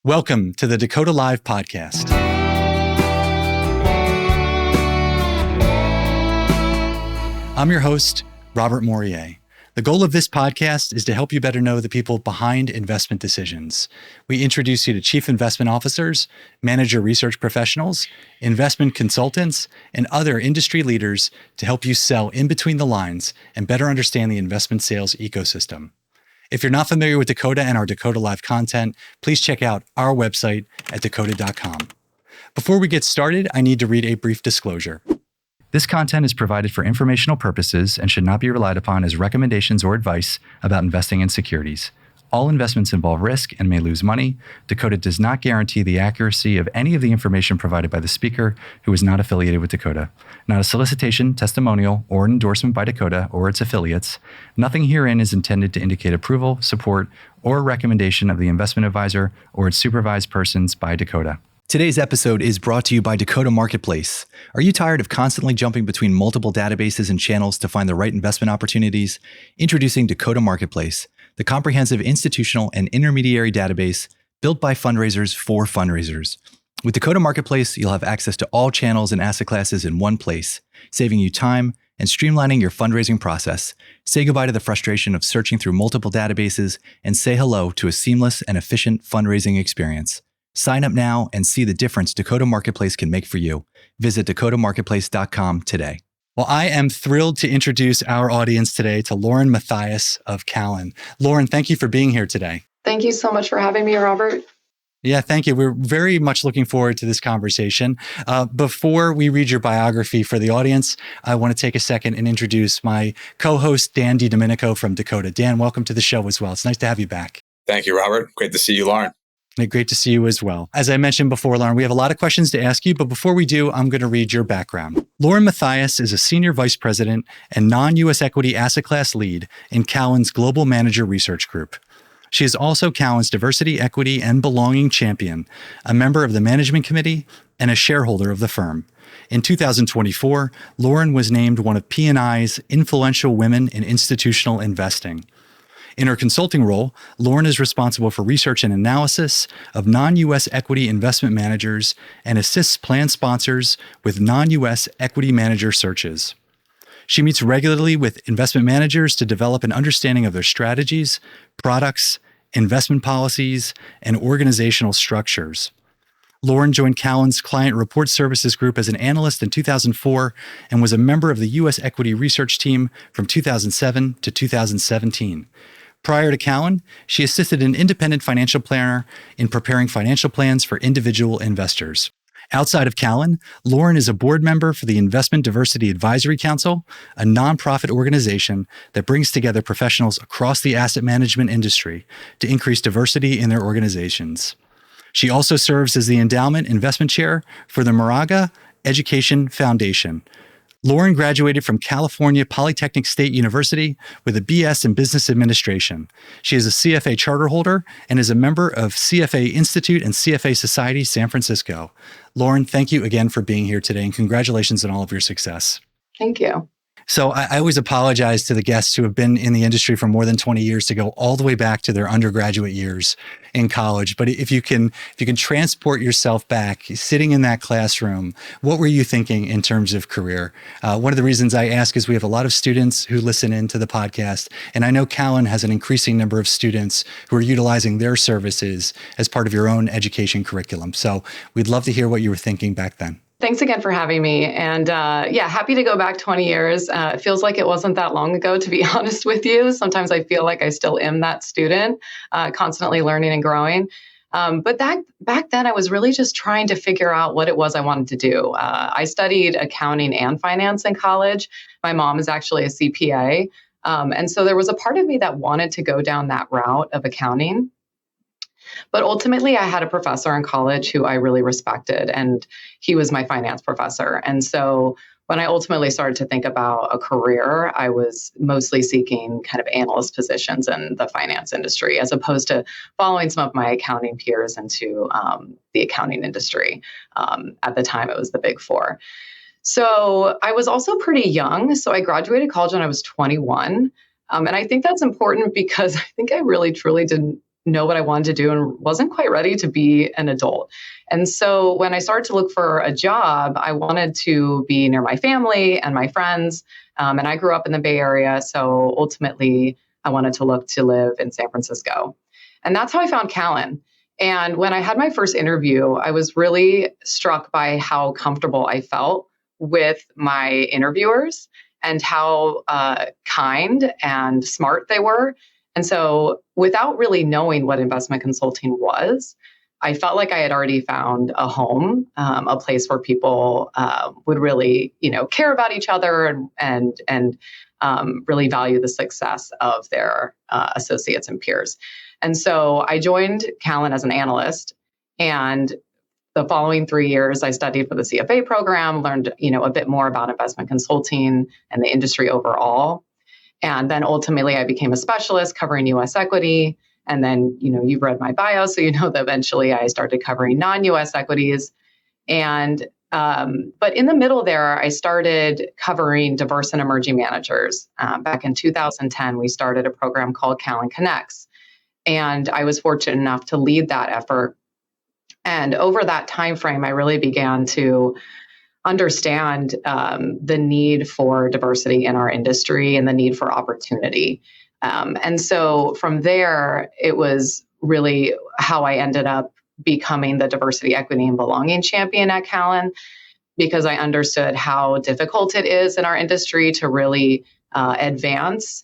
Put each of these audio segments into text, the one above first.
Welcome to the Dakota Live podcast. I'm your host, Robert Morier. The goal of this podcast is to help you better know the people behind investment decisions. We introduce you to chief investment officers, manager research professionals, investment consultants, and other industry leaders to help you sell in between the lines and better understand the investment sales ecosystem. If you're not familiar with Dakota and our Dakota Live content, please check out our website at dakota.com. Before we get started, I need to read a brief disclosure. This content is provided for informational purposes and should not be relied upon as recommendations or advice about investing in securities. All investments involve risk and may lose money. Dakota does not guarantee the accuracy of any of the information provided by the speaker who is not affiliated with Dakota. Not a solicitation, testimonial, or an endorsement by Dakota or its affiliates. Nothing herein is intended to indicate approval, support, or recommendation of the investment advisor or its supervised persons by Dakota. Today's episode is brought to you by Dakota Marketplace. Are you tired of constantly jumping between multiple databases and channels to find the right investment opportunities? Introducing Dakota Marketplace, the comprehensive institutional and intermediary database built by fundraisers for fundraisers. With Dakota Marketplace, you'll have access to all channels and asset classes in one place, saving you time and streamlining your fundraising process. Say goodbye to the frustration of searching through multiple databases and say hello to a seamless and efficient fundraising experience. Sign up now and see the difference Dakota Marketplace can make for you. Visit dakotamarketplace.com today. Well, I am thrilled to introduce our audience today to Lauren Mathias of Callan. Lauren, thank you for being here today. Thank you so much for having me, Robert. Yeah, thank you. We're very much looking forward to this conversation. Before we read your biography for the audience, I want to take a second and introduce my co-host, Dan DiDomenico from Dakota. Dan, welcome to the show as well. It's nice to have you back. Thank you, Robert. Great to see you, Lauren. Great to see you as well. As I mentioned before, Lauren, we have a lot of questions to ask you, but before we do, I'm going to read your background. Lauren Mathias is a senior vice president and non-U.S. equity asset class lead in Callan's Global Manager Research Group. She is also Callan's Diversity, Equity, and Belonging Champion, a member of the management committee, and a shareholder of the firm. In 2024, Lauren was named one of P&I's influential women in institutional investing. In her consulting role, Lauren is responsible for research and analysis of non-U.S. equity investment managers and assists plan sponsors with non-U.S. equity manager searches. She meets regularly with investment managers to develop an understanding of their strategies, products, investment policies, and organizational structures. Lauren joined Callan's Client Report Services Group as an analyst in 2004 and was a member of the U.S. equity research team from 2007 to 2017. Prior to Callan, she assisted an independent financial planner in preparing financial plans for individual investors. Outside of Callan, Lauren is a board member for the Investment Diversity Advisory Council, a nonprofit organization that brings together professionals across the asset management industry to increase diversity in their organizations. She also serves as the Endowment Investment Chair for the Moraga Education Foundation. Lauren graduated from California Polytechnic State University with a BS in Business Administration. She is a CFA charter holder and is a member of CFA Institute and CFA Society San Francisco. Lauren, thank you again for being here today and congratulations on all of your success. Thank you. So I always apologize to the guests who have been in the industry for more than 20 years to go all the way back to their undergraduate years in college. But if you can transport yourself back, sitting in that classroom, what were you thinking in terms of career? One of the reasons I ask is we have a lot of students who listen into the podcast, and I know Callan has an increasing number of students who are utilizing their services as part of your own education curriculum. So we'd love to hear what you were thinking back then. Thanks again for having me. And happy to go back 20 years. It feels like it wasn't that long ago, to be honest with you. Sometimes I feel like I still am that student, constantly learning and growing. But back then, I was really just trying to figure out what it was I wanted to do. I studied accounting and finance in college. My mom is actually a CPA. And so there was a part of me that wanted to go down that route of accounting. But ultimately, I had a professor in college who I really respected, and he was my finance professor. And so when I ultimately started to think about a career, I was mostly seeking kind of analyst positions in the finance industry, as opposed to following some of my accounting peers into the accounting industry. At the time, it was the Big Four. So I was also pretty young. So I graduated college when I was 21. And I think that's important because I think I really, truly didn't know what I wanted to do and wasn't quite ready to be an adult. And so when I started to look for a job, I wanted to be near my family and my friends. And I grew up in the Bay Area. So ultimately, I wanted to look to live in San Francisco. And that's how I found Callan. And when I had my first interview, I was really struck by how comfortable I felt with my interviewers and how kind and smart they were. And so without really knowing what investment consulting was, I felt like I had already found a home, a place where people would really, care about each other and really value the success of their associates and peers. And so I joined Callan as an analyst, and the following 3 years, I studied for the CFA program, learned, a bit more about investment consulting and the industry overall. And then ultimately, I became a specialist covering U.S. equity. And then, you've read my bio, so you know that eventually I started covering non-U.S. equities. And but in the middle there, I started covering diverse and emerging managers. Back in 2010, we started a program called Callan Connects. And I was fortunate enough to lead that effort. And over that time frame, I really began to understand the need for diversity in our industry and the need for opportunity. And so from there, it was really how I ended up becoming the diversity, equity, and belonging champion at Callan, because I understood how difficult it is in our industry to really advance.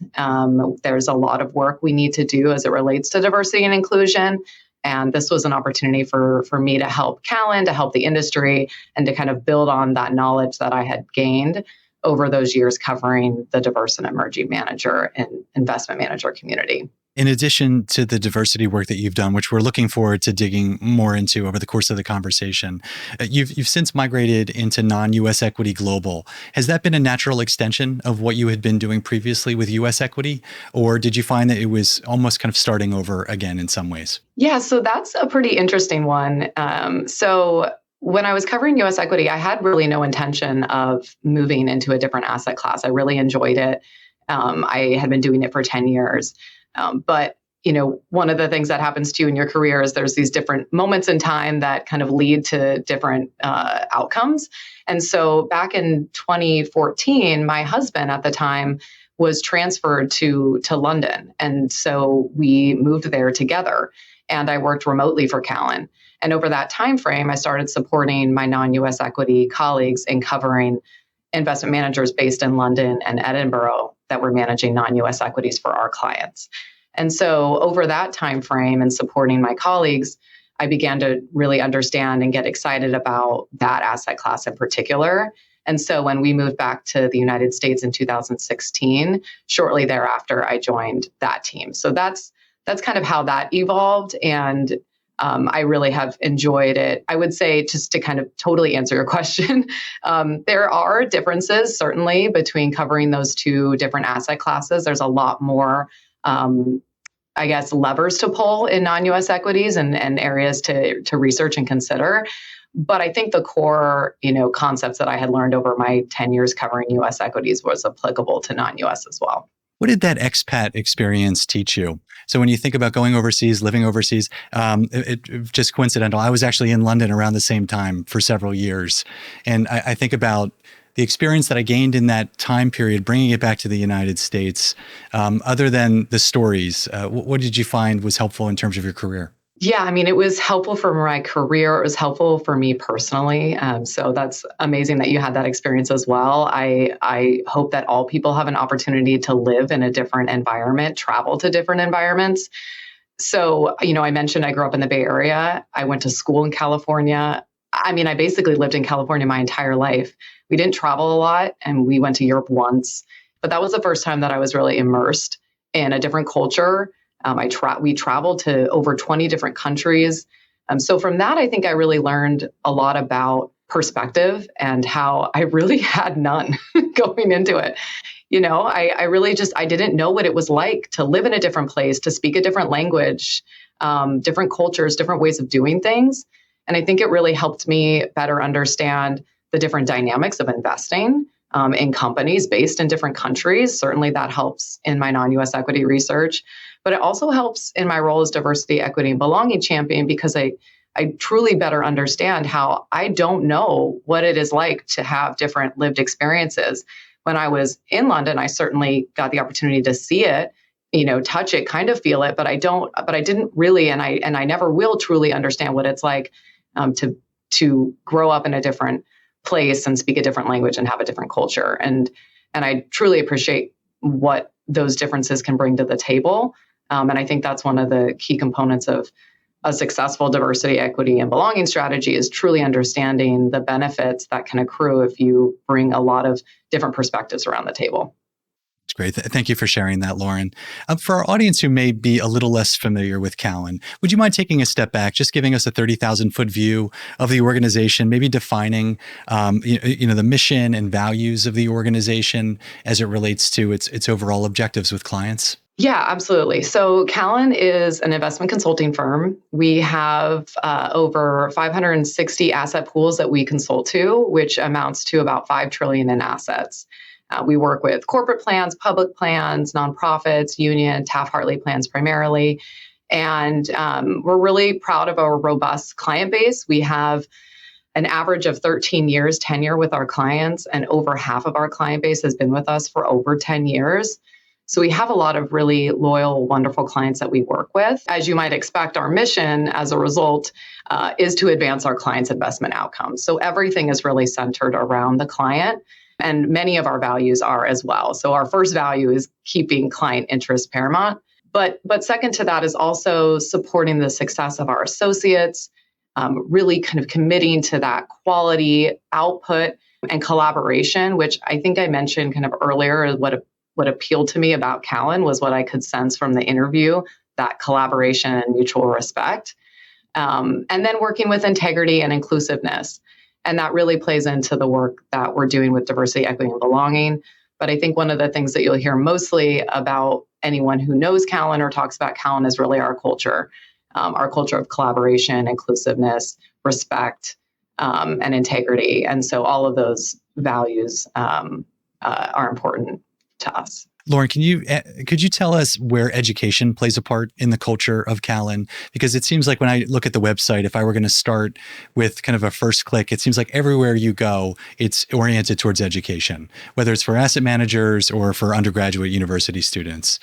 There's a lot of work we need to do as it relates to diversity and inclusion. And this was an opportunity for me to help Callan, to help the industry, and to kind of build on that knowledge that I had gained over those years covering the diverse and emerging manager and investment manager community. In addition to the diversity work that you've done, which we're looking forward to digging more into over the course of the conversation, you've since migrated into non-U.S. equity global. Has that been a natural extension of what you had been doing previously with U.S. equity? Or did you find that it was almost kind of starting over again in some ways? Yeah, so that's a pretty interesting one. So when I was covering U.S. equity, I had really no intention of moving into a different asset class. I really enjoyed it. I had been doing it for 10 years. But one of the things that happens to you in your career is there's these different moments in time that kind of lead to different outcomes. And so back in 2014, my husband at the time was transferred to London. And so we moved there together, and I worked remotely for Callan. And over that time frame, I started supporting my non-U.S. equity colleagues in covering investment managers based in London and Edinburgh that were managing non-U.S. equities for our clients. And so over that time frame and supporting my colleagues, I began to really understand and get excited about that asset class in particular. And so when we moved back to the United States in 2016, shortly thereafter, I joined that team. So that's kind of how that evolved. And I really have enjoyed it. I would say, just to kind of totally answer your question, there are differences certainly between covering those two different asset classes. There's a lot more, levers to pull in non-U.S. equities and areas to research and consider. But I think the core, concepts that I had learned over my 10 years covering U.S. equities was applicable to non-U.S. as well. What did that expat experience teach you? So when you think about going overseas, living overseas, it just coincidental. I was actually in London around the same time for several years. And I think about the experience that I gained in that time period, bringing it back to the United States. Other than the stories, what did you find was helpful in terms of your career? Yeah, it was helpful for my career. It was helpful for me personally. So that's amazing that you had that experience as well. I hope that all people have an opportunity to live in a different environment, travel to different environments. So, I mentioned I grew up in the Bay Area. I went to school in California. I basically lived in California my entire life. We didn't travel a lot, and we went to Europe once. But that was the first time that I was really immersed in a different culture. We traveled to over 20 different countries. So from that, I think I really learned a lot about perspective and how I really had none going into it. I really I didn't know what it was like to live in a different place, to speak a different language, different cultures, different ways of doing things. And I think it really helped me better understand the different dynamics of investing in companies based in different countries. Certainly that helps in my non-U.S. equity research. But it also helps in my role as diversity, equity, and belonging champion because I truly better understand how I don't know what it is like to have different lived experiences. When I was in London, I certainly got the opportunity to see it, touch it, kind of feel it, but I didn't really, and I never will truly understand what it's like to grow up in a different place and speak a different language and have a different culture. And I truly appreciate what those differences can bring to the table. And I think that's one of the key components of a successful diversity, equity, and belonging strategy is truly understanding the benefits that can accrue if you bring a lot of different perspectives around the table. It's great. Thank you for sharing that, Lauren. For our audience who may be a little less familiar with Callan, would you mind taking a step back, just giving us a 30,000-foot view of the organization, maybe defining the mission and values of the organization as it relates to its overall objectives with clients? Yeah, absolutely. So Callan is an investment consulting firm. We have over 560 asset pools that we consult to, which amounts to about $5 trillion in assets. We work with corporate plans, public plans, nonprofits, union, Taft-Hartley plans primarily. And we're really proud of our robust client base. We have an average of 13 years tenure with our clients, and over half of our client base has been with us for over 10 years. So we have a lot of really loyal, wonderful clients that we work with. As you might expect, our mission as a result is to advance our clients' investment outcomes. So everything is really centered around the client, and many of our values are as well. So our first value is keeping client interest paramount. But second to that is also supporting the success of our associates, really kind of committing to that quality output and collaboration, which I think I mentioned kind of earlier is what appealed to me about Callan was what I could sense from the interview, that collaboration and mutual respect. And then working with integrity and inclusiveness. And that really plays into the work that we're doing with diversity, equity, and belonging. But I think one of the things that you'll hear mostly about anyone who knows Callan or talks about Callan is really our culture of collaboration, inclusiveness, respect, and integrity. And so all of those values are important to us. Lauren, could you tell us where education plays a part in the culture of Callan? Because it seems like when I look at the website, if I were going to start with kind of a first click, it seems like everywhere you go, it's oriented towards education, whether it's for asset managers or for undergraduate university students.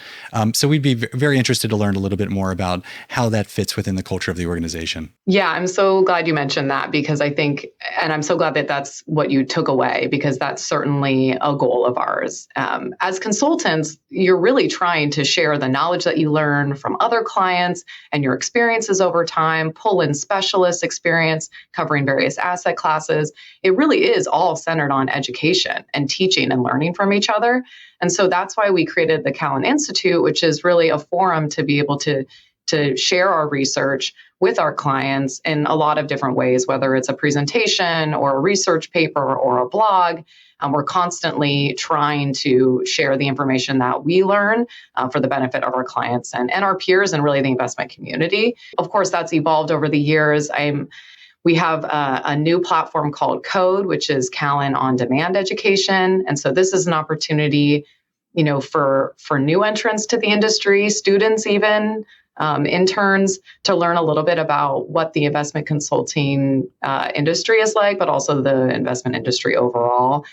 So we'd be very interested to learn a little bit more about how that fits within the culture of the organization. Yeah, I'm so glad you mentioned that because I think, and I'm so glad that that's what you took away because that's certainly a goal of ours. As consultants, you're really trying to share the knowledge that you learn from other clients and your experiences over time, pull in specialist experience covering various asset classes. It really is all centered on education and teaching and learning from each other. And so that's why we created the Callan Institute, which is really a forum to be able to share our research with our clients in a lot of different ways, whether it's a presentation or a research paper or a blog. We're constantly trying to share the information that we learn for the benefit of our clients and our peers and really the investment community. Of course, that's evolved over the years. We have a new platform called Code, which is Callan on-demand education. And so this is an opportunity, for new entrants to the industry, students even, interns, to learn a little bit about what the investment consulting industry is like, but also the investment industry overall.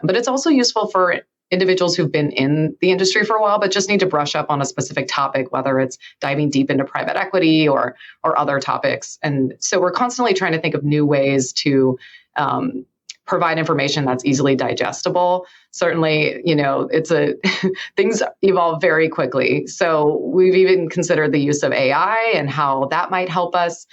But it's also useful for individuals who've been in the industry for a while, but just need to brush up on a specific topic, whether it's diving deep into private equity or other topics. And so we're constantly trying to think of new ways to provide information that's easily digestible. Certainly, things evolve very quickly. So we've even considered the use of AI and how that might help us,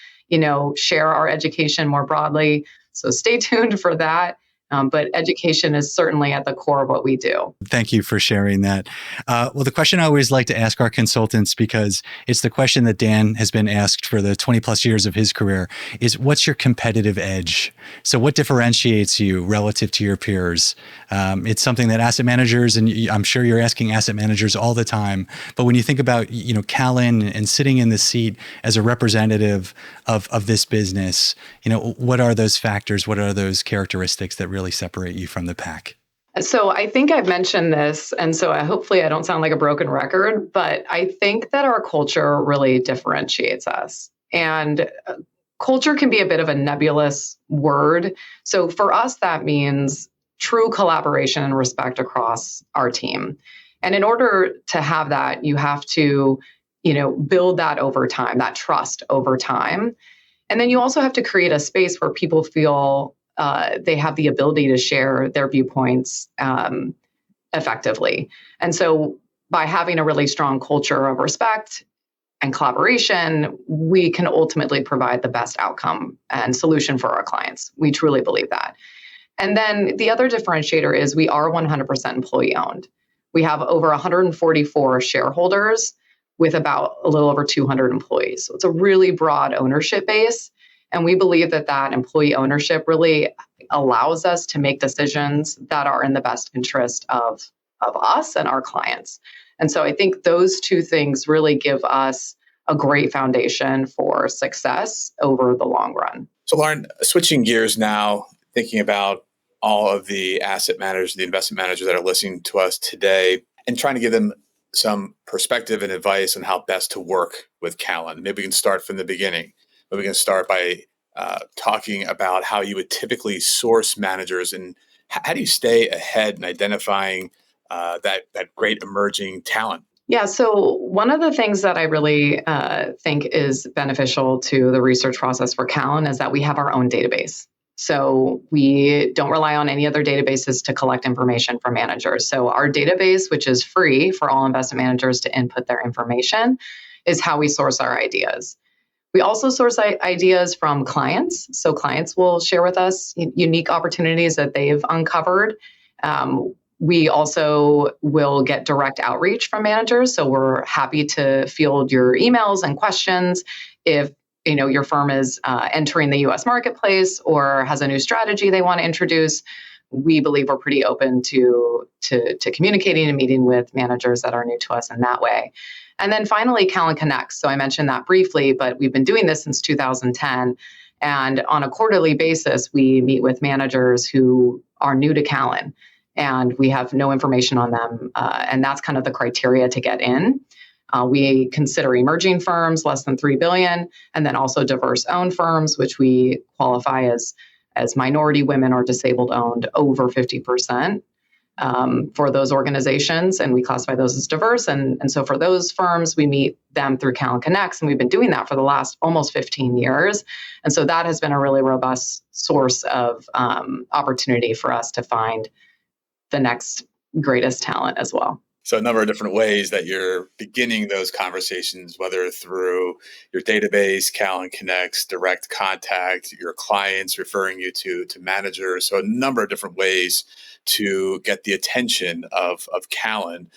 share our education more broadly. So stay tuned for that. But education is certainly at the core of what we do. Thank you for sharing that. Well, the question I always like to ask our consultants, because it's the question that Dan has been asked for the 20 plus years of his career, is what's your competitive edge? So what differentiates you relative to your peers? It's something that asset managers, and I'm sure you're asking asset managers all the time, but when you think about, Callan and sitting in the seat as a representative of this business, what are those factors? What are those characteristics that really separate you from the pack? So I think I've mentioned this, and so hopefully I don't sound like a broken record, but I think that our culture really differentiates us. And culture can be a bit of a nebulous word. So for us, that means true collaboration and respect across our team. And in order to have that, you have to, build that over time, that trust over time. And then you also have to create a space where people feel they have the ability to share their viewpoints effectively. And so by having a really strong culture of respect and collaboration, we can ultimately provide the best outcome and solution for our clients. We truly believe that. And then the other differentiator is we are 100% employee owned. We have over 144 shareholders with about a little over 200 employees. So it's a really broad ownership base. And we believe that that employee ownership really allows us to make decisions that are in the best interest of us and our clients. And so I think those two things really give us a great foundation for success over the long run. So, Lauren, switching gears now, thinking about all of the asset managers, the investment managers that are listening to us today, and trying to give them some perspective and advice on how best to work with Callan. Maybe we can start from the beginning. Maybe we can start by talking about how you would typically source managers and how do you stay ahead in identifying that great emerging talent? Yeah, so one of the things that I really think is beneficial to the research process for Callan is that we have our own database. So we don't rely on any other databases to collect information from managers. So our database, which is free for all investment managers to input their information, is how we source our ideas. We also source ideas from clients. So clients will share with us unique opportunities that they've uncovered. We also will get direct outreach from managers. So we're happy to field your emails and questions if your firm is entering the U.S. marketplace or has a new strategy they want to introduce. We believe we're pretty open to communicating and meeting with managers that are new to us in that way. And then finally, Callan Connects. So I mentioned that briefly, but we've been doing this since 2010. And on a quarterly basis, we meet with managers who are new to Callan, and we have no information on them. And that's kind of the criteria to get in. We consider emerging firms less than $3 billion, and then also diverse owned firms, which we qualify as minority, women, or disabled owned over 50%. For those organizations, and we classify those as diverse. And so for those firms, we meet them through Callan Connects, and we've been doing that for the last almost 15 years. And so that has been a really robust source of opportunity for us to find the next greatest talent as well. So a number of different ways that you're beginning those conversations, whether through your database, Callan Connects, direct contact, your clients referring you to managers. So a number of different ways to get the attention of Callan.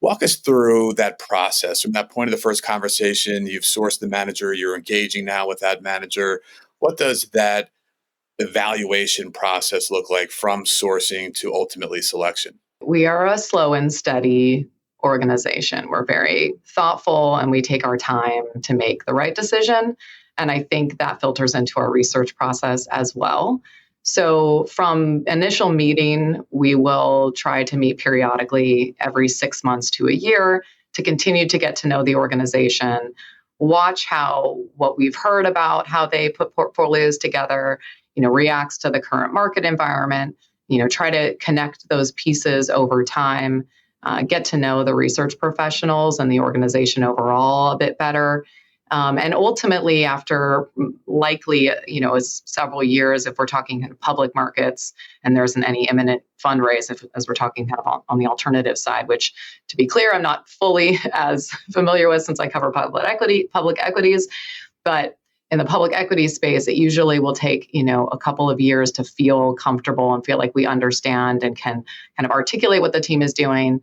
Walk us through that process. From that point of the first conversation, you've sourced the manager, you're engaging now with that manager. What does that evaluation process look like from sourcing to ultimately selection? We are a slow and steady organization. We're very thoughtful and we take our time to make the right decision. And I think that filters into our research process as well. So, from initial meeting, we will try to meet periodically every 6 months to a year to continue to get to know the organization, watch how what we've heard about how they put portfolios together, reacts to the current market environment, try to connect those pieces over time, get to know the research professionals and the organization overall a bit better. And ultimately, after likely, several years, if we're talking kind of public markets and there isn't any imminent fundraise, as we're talking kind of on the alternative side, which, to be clear, I'm not fully as familiar with since I cover public equities, but in the public equity space, it usually will take, a couple of years to feel comfortable and feel like we understand and can kind of articulate what the team is doing,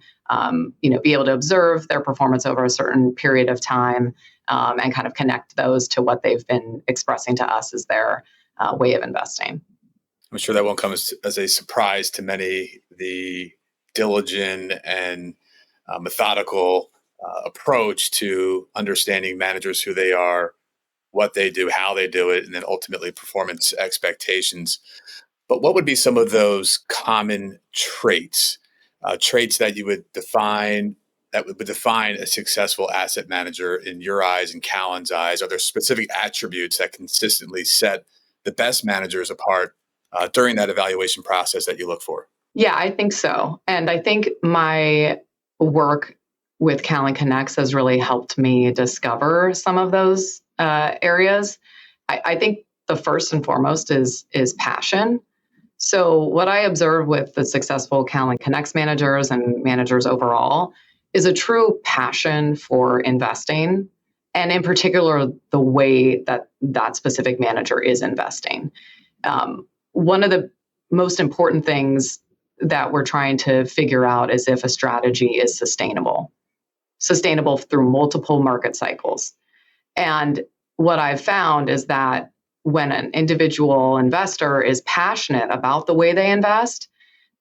be able to observe their performance over a certain period of time, and kind of connect those to what they've been expressing to us as their way of investing. I'm sure that won't come as a surprise to many, the diligent and methodical approach to understanding managers, who they are, what they do, how they do it, and then ultimately performance expectations. But what would be some of those common traits, traits that you would define that would define a successful asset manager in your eyes and Callan's eyes? Are there specific attributes that consistently set the best managers apart during that evaluation process that you look for? Yeah, I think so. And I think my work with Callan Connects has really helped me discover some of those areas. I think the first and foremost is passion. So what I observe with the successful Callan Connects managers and managers overall is a true passion for investing, and in particular, the way that that specific manager is investing. One of the most important things that we're trying to figure out is if a strategy is sustainable through multiple market cycles. And what I've found is that when an individual investor is passionate about the way they invest,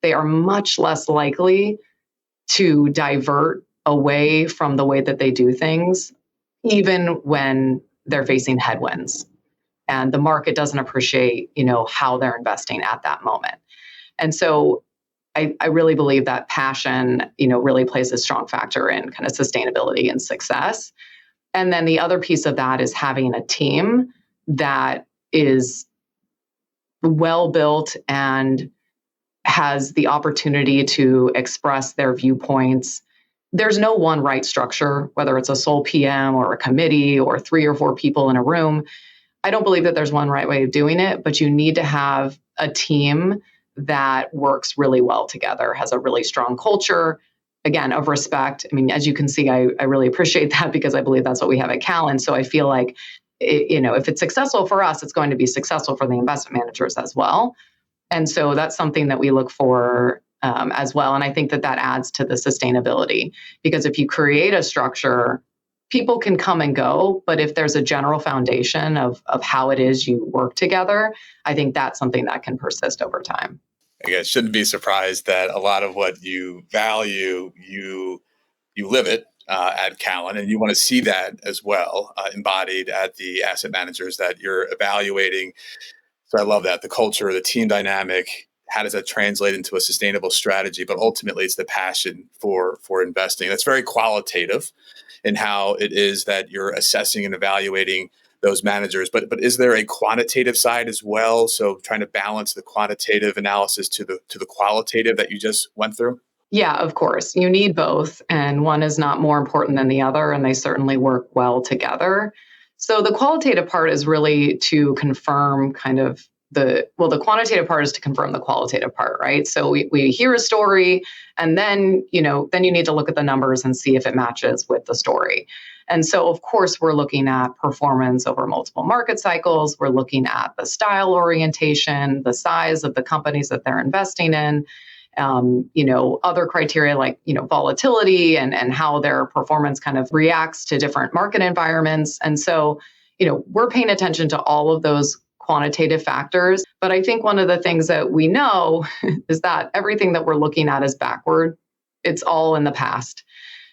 they are much less likely to divert away from the way that they do things, even when they're facing headwinds and the market doesn't appreciate, how they're investing at that moment. And so I really believe that passion, really plays a strong factor in kind of sustainability and success. And then the other piece of that is having a team that is well built and has the opportunity to express their viewpoints. There's no one right structure, whether it's a sole PM or a committee or 3 or 4 people in a room. I don't believe that there's one right way of doing it, but you need to have a team that works really well together, has a really strong culture, again, of respect. I mean, as you can see, I really appreciate that because I believe that's what we have at Callan. So I feel like, if it's successful for us, it's going to be successful for the investment managers as well. And so that's something that we look for as well. And I think that adds to the sustainability, because if you create a structure, people can come and go, but if there's a general foundation of how it is you work together, I think that's something that can persist over time. I guess shouldn't be surprised that a lot of what you value, you live it at Callan, and you want to see that as well embodied at the asset managers that you're evaluating. So I love that, the culture, the team dynamic. How does that translate into a sustainable strategy? But ultimately, it's the passion for investing. That's very qualitative in how it is that you're assessing and evaluating those managers. But is there a quantitative side as well? So trying to balance the quantitative analysis to the qualitative that you just went through? Yeah, of course. You need both, and one is not more important than the other, and they certainly work well together. So the qualitative part is really to confirm kind of the quantitative part is to confirm the qualitative part, right? So we hear a story, and then you need to look at the numbers and see if it matches with the story. And so, of course, we're looking at performance over multiple market cycles. We're looking at the style orientation, the size of the companies that they're investing in, other criteria like, volatility and how their performance kind of reacts to different market environments. And so, we're paying attention to all of those quantitative factors. But I think one of the things that we know is that everything that we're looking at is backward. It's all in the past.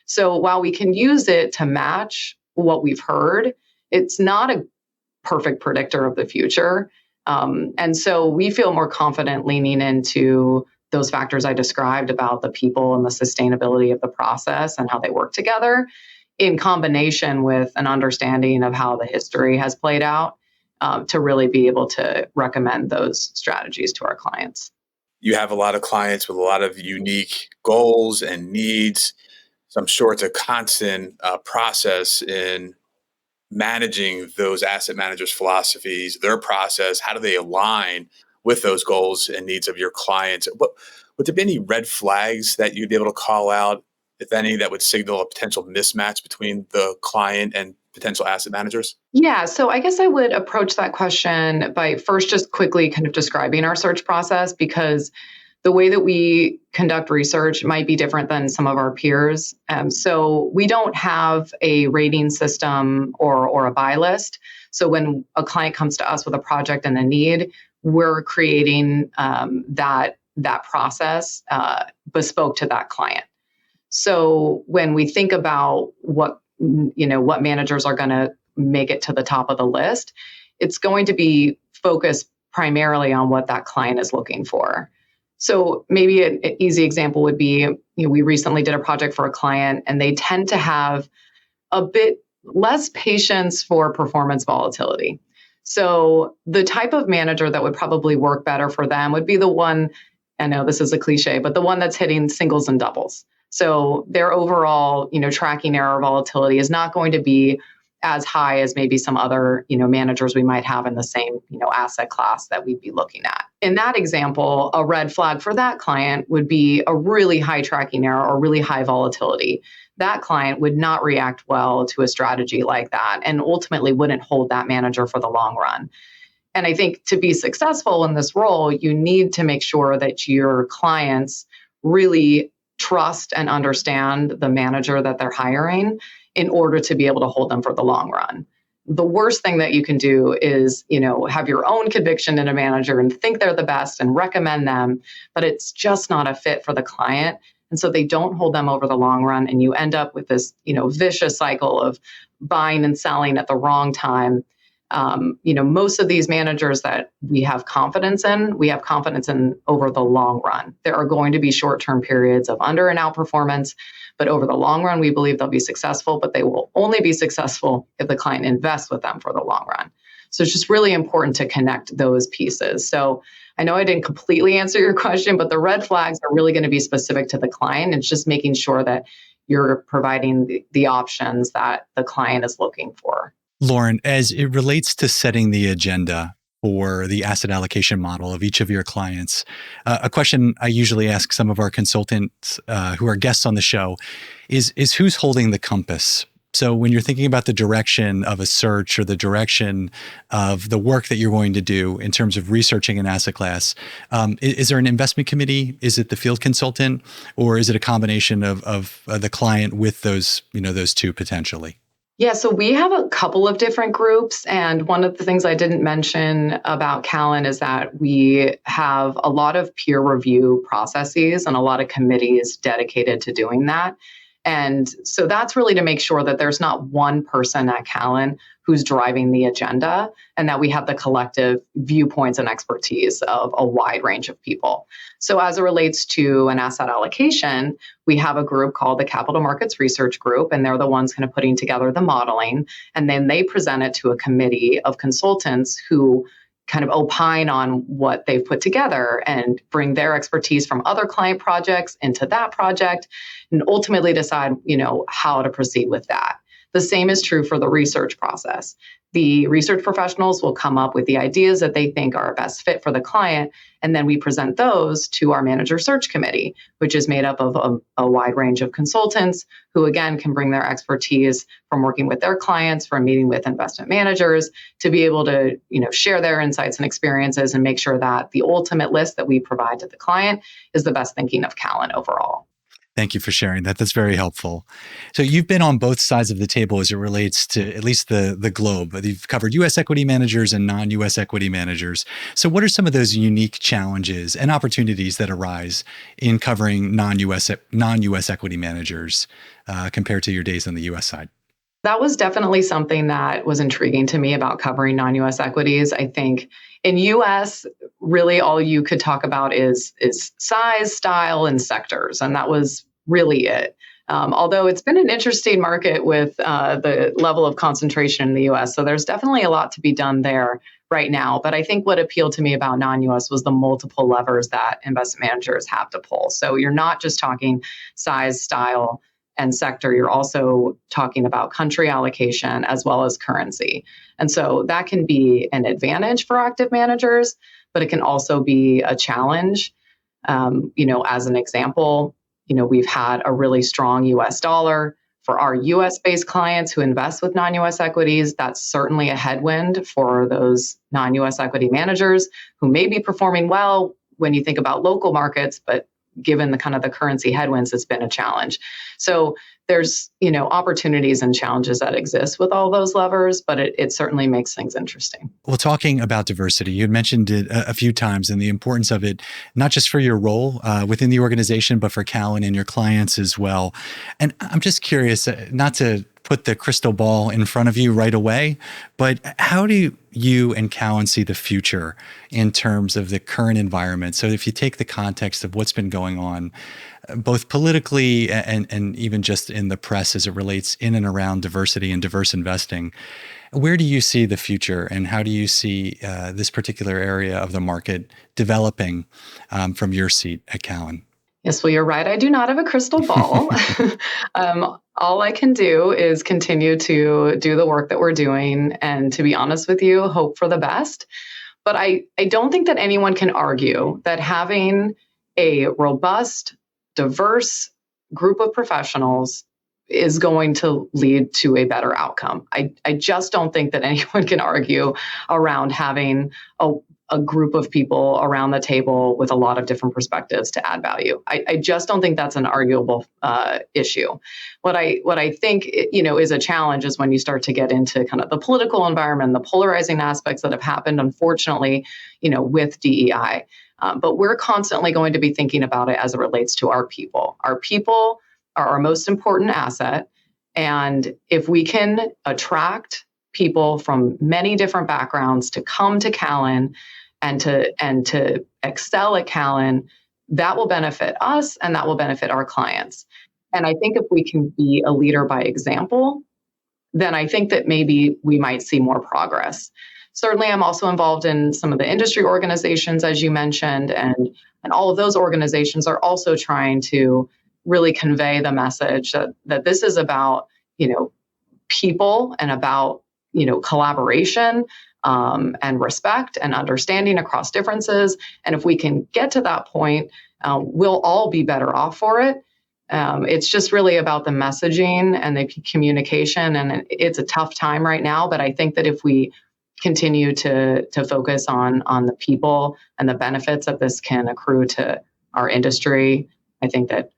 So while we can use it to match what we've heard, it's not a perfect predictor of the future. And so we feel more confident leaning into those factors I described about the people and the sustainability of the process and how they work together, in combination with an understanding of how the history has played out, to really be able to recommend those strategies to our clients. You have a lot of clients with a lot of unique goals and needs. So I'm sure it's a constant process in managing those asset managers' philosophies, their process. How do they align with those goals and needs of your clients? Would there be any red flags that you'd be able to call out, if any, that would signal a potential mismatch between the client and potential asset managers? Yeah, so I guess I would approach that question by first just quickly kind of describing our search process, because the way that we conduct research might be different than some of our peers. So we don't have a rating system or a buy list. So when a client comes to us with a project and a need, we're creating that process bespoke to that client. So when we think about what managers are going to make it to the top of the list, it's going to be focused primarily on what that client is looking for. So maybe an easy example would be, we recently did a project for a client and they tend to have a bit less patience for performance volatility. So the type of manager that would probably work better for them would be the one, I know this is a cliche, but the one that's hitting singles and doubles. So their overall, tracking error volatility is not going to be as high as maybe some other, managers we might have in the same, asset class that we'd be looking at. In that example, a red flag for that client would be a really high tracking error or really high volatility. That client would not react well to a strategy like that and ultimately wouldn't hold that manager for the long run. And I think to be successful in this role, you need to make sure that your clients really trust and understand the manager that they're hiring in order to be able to hold them for the long run. The worst thing that you can do is, have your own conviction in a manager and think they're the best and recommend them, but it's just not a fit for the client. And so they don't hold them over the long run. And you end up with this, vicious cycle of buying and selling at the wrong time. Most of these managers that we have confidence in over the long run. There are going to be short-term periods of under and outperformance, but over the long run, we believe they'll be successful, but they will only be successful if the client invests with them for the long run. So it's just really important to connect those pieces. So I know I didn't completely answer your question, but the red flags are really going to be specific to the client. It's just making sure that you're providing the options that the client is looking for. Lauren, as it relates to setting the agenda for the asset allocation model of each of your clients, a question I usually ask some of our consultants who are guests on the show is who's holding the compass? So when you're thinking about the direction of a search or the direction of the work that you're going to do in terms of researching an asset class, is there an investment committee? Is it the field consultant? Or is it a combination of the client with those two potentially? Yeah, so we have a couple of different groups. And one of the things I didn't mention about Callan is that we have a lot of peer review processes and a lot of committees dedicated to doing that. And so that's really to make sure that there's not one person at Callan who's driving the agenda and that we have the collective viewpoints and expertise of a wide range of people. So as it relates to an asset allocation, we have a group called the Capital Markets Research Group, and they're the ones kind of putting together the modeling. And then they present it to a committee of consultants who kind of opine on what they've put together and bring their expertise from other client projects into that project and ultimately decide, how to proceed with that. The same is true for the research process. The research professionals will come up with the ideas that they think are best fit for the client, and then we present those to our manager search committee, which is made up of a wide range of consultants who, again, can bring their expertise from working with their clients, from meeting with investment managers, to be able to, share their insights and experiences and make sure that the ultimate list that we provide to the client is the best thinking of Callan overall. Thank you for sharing that. That's very helpful. So you've been on both sides of the table as it relates to at least the globe. You've covered U.S. equity managers and non-U.S. equity managers. So what are some of those unique challenges and opportunities that arise in covering non-U.S. equity managers compared to your days on the U.S. side? That was definitely something that was intriguing to me about covering non-U.S. equities. I think in U.S., really all you could talk about is size, style, and sectors, and that was really it. Although it's been an interesting market with the level of concentration in the U.S., so there's definitely a lot to be done there right now. But I think what appealed to me about non-U.S. was the multiple levers that investment managers have to pull. So you're not just talking size, style, and sector, you're also talking about country allocation as well as currency. And so that can be an advantage for active managers, but it can also be a challenge. As an example, we've had a really strong US dollar. For our US-based clients who invest with non-US equities, that's certainly a headwind for those non-US equity managers who may be performing well when you think about local markets, but given the kind of the currency headwinds, it's been a challenge. So there's, opportunities and challenges that exist with all those levers, but it certainly makes things interesting. Well, talking about diversity, you had mentioned it a few times and the importance of it, not just for your role within the organization, but for Callan and your clients as well. And I'm just curious, not to put the crystal ball in front of you right away, but how do you and Callan see the future in terms of the current environment? So if you take the context of what's been going on, both politically and even just in the press as it relates in and around diversity and diverse investing, where do you see the future and how do you see this particular area of the market developing from your seat at Callan? Yes, well, you're right. I do not have a crystal ball. All I can do is continue to do the work that we're doing and, to be honest with you, hope for the best. But I don't think that anyone can argue that having a robust, diverse group of professionals is going to lead to a better outcome. I just don't think that anyone can argue around having a group of people around the table with a lot of different perspectives to add value. I just don't think that's an arguable issue. What I think is a challenge is when you start to get into kind of the political environment, the polarizing aspects that have happened, unfortunately, with DEI. But we're constantly going to be thinking about it as it relates to our people. Our people are our most important asset. And if we can attract people from many different backgrounds to come to Callan and to excel at Callan, that will benefit us and that will benefit our clients. And I think if we can be a leader by example, then I think that maybe we might see more progress. Certainly, I'm also involved in some of the industry organizations, as you mentioned, and all of those organizations are also trying to really convey the message that this is about, people and about, collaboration and respect and understanding across differences. And if we can get to that point, we'll all be better off for it. It's just really about the messaging and the communication. And it's a tough time right now, but I think that if we continue to focus on the people and the benefits that this can accrue to our industry, I think that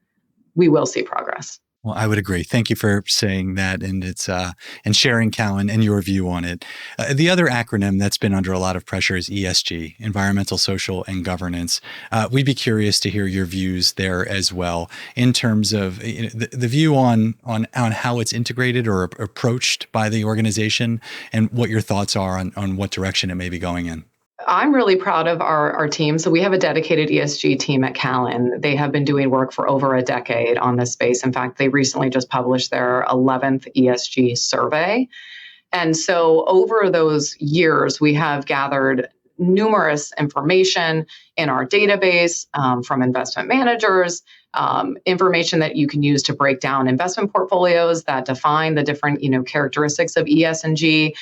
we will see progress. Well, I would agree. Thank you for saying that and sharing, Callan, and your view on it. The other acronym that's been under a lot of pressure is ESG, environmental, social, and governance. We'd be curious to hear your views there as well in terms of the view on how it's integrated or approached by the organization and what your thoughts are on what direction it may be going in. I'm really proud of our team. So we have a dedicated ESG team at Callan. They have been doing work for over a decade on this space. In fact, they recently just published their 11th ESG survey. And so over those years, we have gathered numerous information in our database from investment managers, information that you can use to break down investment portfolios that define the different characteristics of ES and G.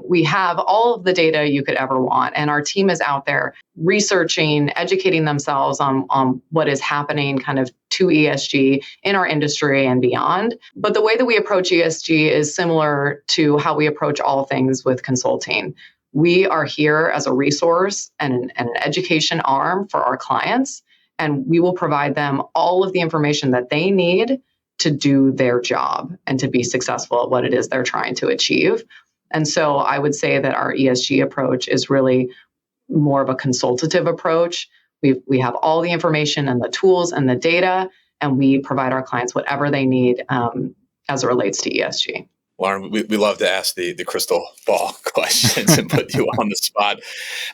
We have all of the data you could ever want, and our team is out there researching, educating themselves on what is happening kind of to ESG in our industry and beyond. But the way that we approach ESG is similar to how we approach all things with consulting. We are here as a resource and an education arm for our clients, and we will provide them all of the information that they need to do their job and to be successful at what it is they're trying to achieve. And so I would say that our ESG approach is really more of a consultative approach. We have all the information and the tools and the data, and we provide our clients whatever they need as it relates to ESG. Lauren, we love to ask the crystal ball questions and put you on the spot.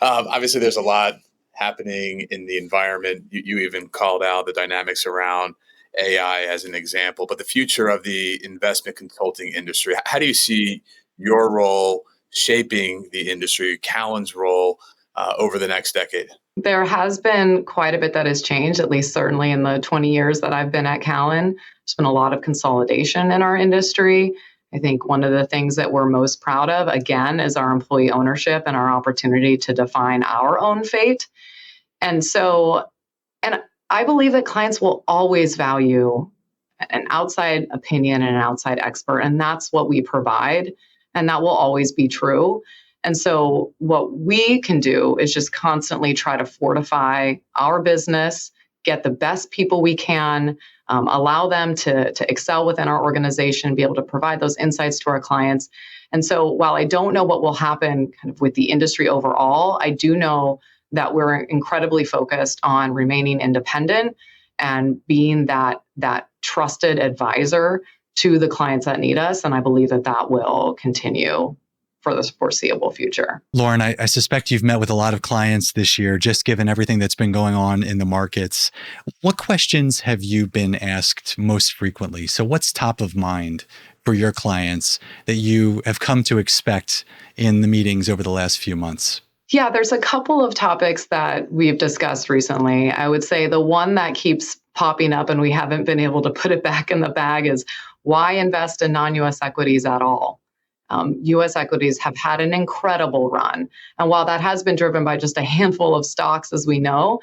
Obviously, there's a lot happening in the environment. You even called out the dynamics around AI as an example, but the future of the investment consulting industry, how do you see your role shaping the industry, Callan's role over the next decade? There has been quite a bit that has changed, at least certainly in the 20 years that I've been at Callan. There's been a lot of consolidation in our industry. I think one of the things that we're most proud of, again, is our employee ownership and our opportunity to define our own fate. And I believe that clients will always value an outside opinion and an outside expert, and that's what we provide, and that will always be true. And so what we can do is just constantly try to fortify our business, get the best people we can, allow them to excel within our organization, be able to provide those insights to our clients. And so while I don't know what will happen kind of with the industry overall, I do know that we're incredibly focused on remaining independent and being that trusted advisor to the clients that need us. And I believe that will continue for the foreseeable future. Lauren, I suspect you've met with a lot of clients this year, just given everything that's been going on in the markets. What questions have you been asked most frequently? So what's top of mind for your clients that you have come to expect in the meetings over the last few months? Yeah, there's a couple of topics that we've discussed recently. I would say the one that keeps popping up and we haven't been able to put it back in the bag is why invest in non-U.S. equities at all? U.S. equities have had an incredible run. And while that has been driven by just a handful of stocks, as we know,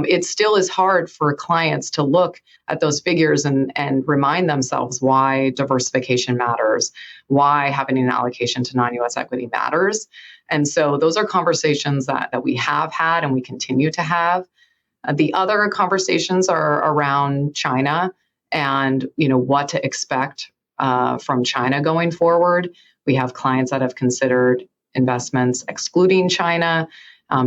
it still is hard for clients to look at those figures and remind themselves why diversification matters, why having an allocation to non-U.S. equity matters. And so those are conversations that we have had and we continue to have. The other conversations are around China and what to expect from China going forward. We have clients that have considered investments excluding China.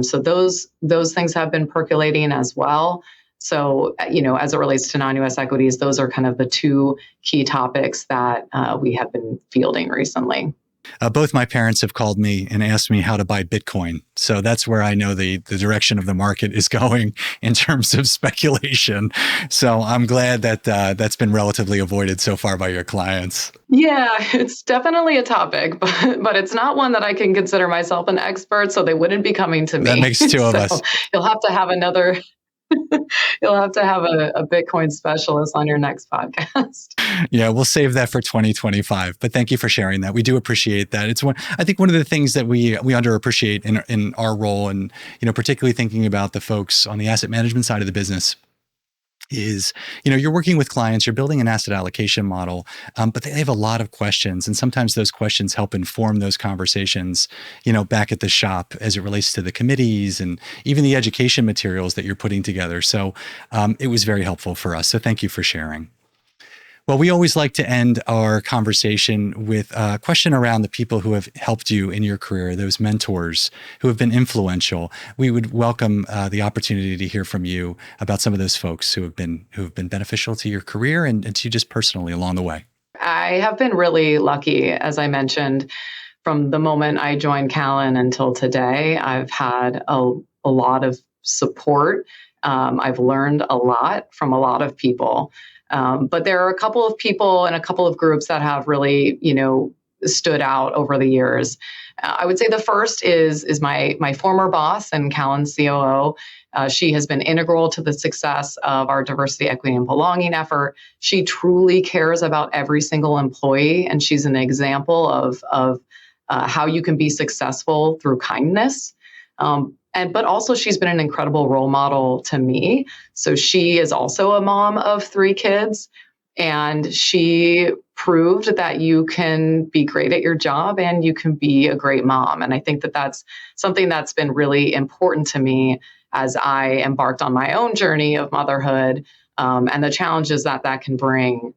So those things have been percolating as well. So, as it relates to non-U.S. equities, those are kind of the two key topics that we have been fielding recently. Both my parents have called me and asked me how to buy Bitcoin. So that's where I know the direction of the market is going in terms of speculation. So I'm glad that that's been relatively avoided so far by your clients. Yeah, it's definitely a topic, but it's not one that I can consider myself an expert, so they wouldn't be coming to me. That makes two of us. You'll have to have another... You'll have to have a Bitcoin specialist on your next podcast. Yeah, we'll save that for 2025. But thank you for sharing that. We do appreciate that. It's I think one of the things that we underappreciate in our role, and particularly thinking about the folks on the asset management side of the business, is, you're working with clients, you're building an asset allocation model, but they have a lot of questions. And sometimes those questions help inform those conversations, back at the shop as it relates to the committees and even the education materials that you're putting together. So it was very helpful for us. So thank you for sharing. Well, we always like to end our conversation with a question around the people who have helped you in your career, those mentors who have been influential. We would welcome the opportunity to hear from you about some of those folks who have been beneficial to your career and to you just personally along the way. I have been really lucky, as I mentioned, from the moment I joined Callan until today. I've had a lot of support. I've learned a lot from a lot of people. But there are a couple of people and a couple of groups that have really, stood out over the years. I would say the first is my former boss and Callan's COO. She has been integral to the success of our diversity, equity, and belonging effort. She truly cares about every single employee, and she's an example of how you can be successful through kindness. But also she's been an incredible role model to me. So she is also a mom of 3 kids, and she proved that you can be great at your job and you can be a great mom. And I think that that's something that's been really important to me as I embarked on my own journey of motherhood. And the challenges that can bring,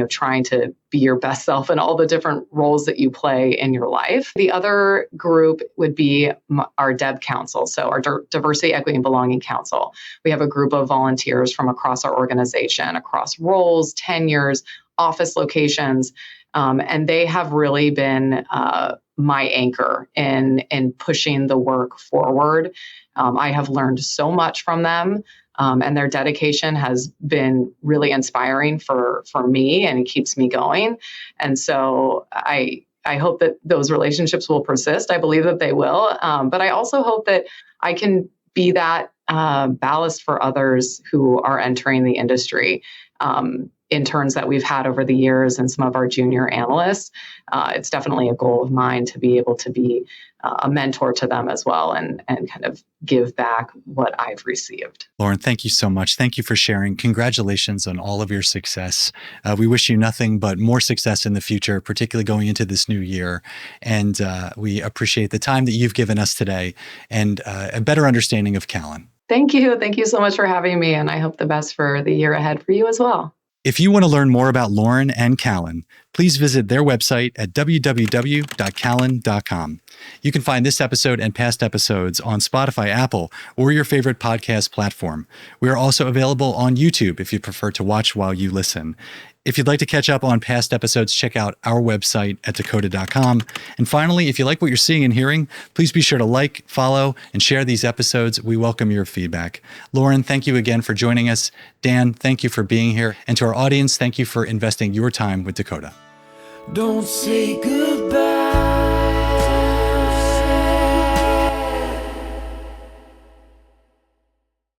trying to be your best self in all the different roles that you play in your life. The other group would be our DEB Council, so our Diversity, Equity, and Belonging Council. We have a group of volunteers from across our organization, across roles, tenures, office locations, and they have really been my anchor in pushing the work forward. I have learned so much from them. And their dedication has been really inspiring for me, and it keeps me going. And so I hope that those relationships will persist. I believe that they will. But I also hope that I can be that ballast for others who are entering the industry. Interns that we've had over the years and some of our junior analysts, it's definitely a goal of mine to be able to be a mentor to them as well and kind of give back what I've received. Lauren, thank you so much. Thank you for sharing. Congratulations on all of your success. We wish you nothing but more success in the future, particularly going into this new year. And we appreciate the time that you've given us today and a better understanding of Callan. Thank you. Thank you so much for having me. And I hope the best for the year ahead for you as well. If you want to learn more about Lauren and Callan, please visit their website at www.callan.com. You can find this episode and past episodes on Spotify, Apple, or your favorite podcast platform. We are also available on YouTube if you prefer to watch while you listen. If you'd like to catch up on past episodes, check out our website at dakota.com. And finally, if you like what you're seeing and hearing, please be sure to like, follow, and share these episodes. We welcome your feedback. Lauren, thank you again for joining us. Dan, thank you for being here. And to our audience, thank you for investing your time with Dakota. Don't say goodbye.